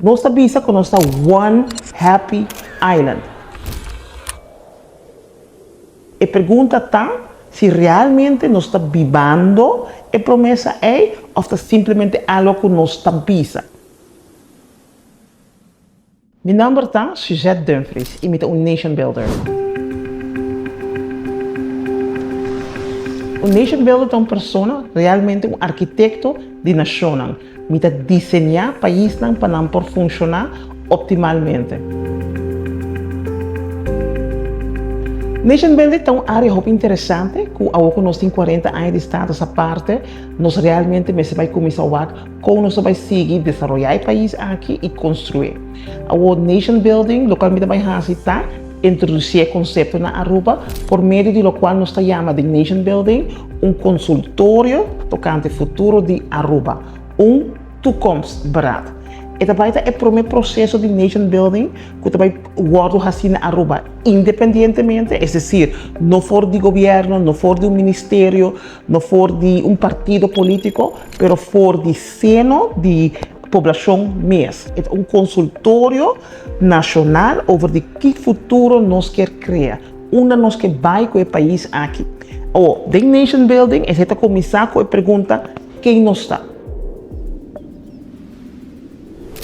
Nossa visa com nossa One Happy Island. E pergunta tá se realmente nós está vivendo a promessa é ou está simplesmente algo que nós está visa. Meu nome é Suzette Dumfries e eu sou Nation Builder. Nation Builder é uma pessoa, realmente um arquiteto de nação. Mita desenhar país para por funcionar optimalmente. Nation Builder é uma área muito interessante, que nós temos 40 anos de estado essa parte, nós realmente vai começar a como nós vamos seguir desenvolver o país aqui e construir. O Nation Building, localmente vai facilitar introduzir o conceito na Aruba, por meio do qual nós chamamos de Nation Building consultório tocante ao futuro de Aruba, toekomstberaad. E também é o primeiro processo de Nation Building que também guarda assim na Aruba independentemente, é decir, não for de governo, não for de ministério, não for de partido político, mas for de seno de população mesmo. É consultório nacional sobre que futuro nós queremos criar. Nós que vai com o país aqui. The Nation Building é começar com a pergunta: quem nós está?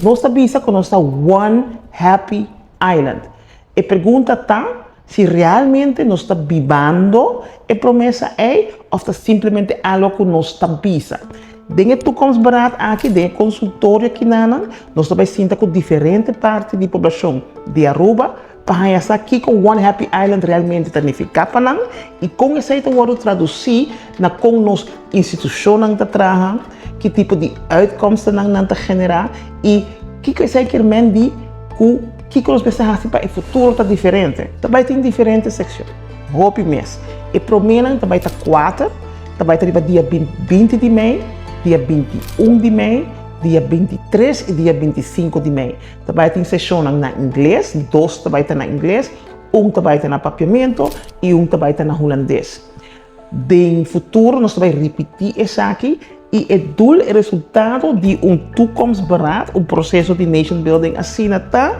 Nós visa com nossa One Happy Island. E pergunta tá se realmente nós está vivendo a promessa é ou está simplesmente algo que nós está visa. Dentro do toekomstberaad aqui, dentro do consultório aqui nós também sentir com diferentes partes da população de Aruba para essa aqui com One Happy Island realmente significa para nós e com essa aí eu traduzir na como nós instituições está trabalhando, que tipo de uitkomsten nós está generar e que essa que de que nós pensamos para o futuro está diferente. Também tem diferentes secções. Hope mesmo. E primeiro também está 4, também está dia 20 de maio, dia 21 de maio, dia 23 e dia 25 de maio. Também tem sessão na inglês, 2 também está na inglês, 1 também está na papiamento e 1 também está na holandês. No futuro, nós vamos repetir isso aqui e o doel, o resultado de toekomstberaad, processo de Nation Building assim está,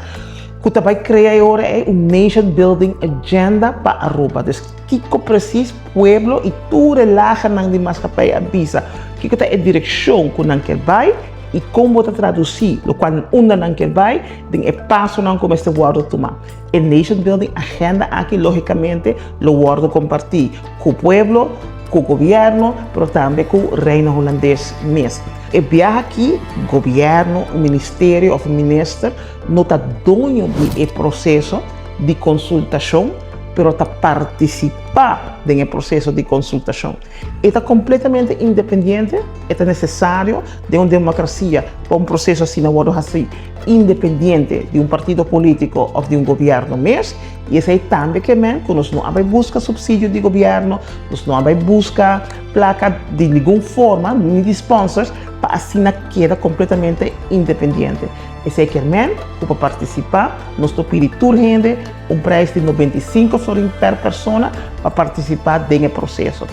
que também cria agora Nation Building Agenda para Aruba. Então, que precisa pueblo e toda a laje de maatschappij avisa que é a direção que nós queremos vai e como você traduzir o qual nós queremos vai, tem passo não como este guarda tomar. A Nation Building Agenda aqui, logicamente, lo guarda compartir com o pueblo, com o governo, mas também com o reino holandês mesmo. E viaja aqui, governo, o ministério ou ministro, não está dono do processo de consultação, mas está participar do processo de consultação. Está completamente independente, é necessário de uma democracia, para um processo assim, independente de um partido político ou de um governo mesmo, e isso aí também que nós não vamos buscar subsídio de governo, nós não vamos buscar placa de nenhuma forma, nem de sponsors, para assim queda completamente independente. Esse é que para participar, nós pedimos urgente preço de 95 florins per pessoa para participar do processo.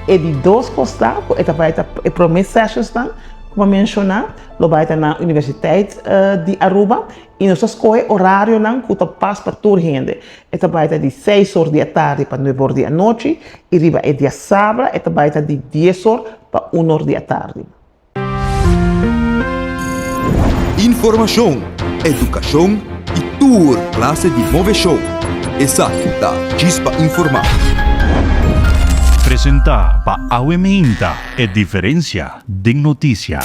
E de 2 costados, vai estar a primeira sessão, como mencionar, vai estar na Universidade de Aruba e nós escolhemos o horário que passa para toda a gente. Vai estar de 6 horas da tarde para 9 horas da noite e é dia sábado, vai estar de 10 horas para 1 hora da tarde. Informação, educação e tour classe de Move Show. Exata, Chispa Informar. Presenta pa Auementa e diferencia de notícia.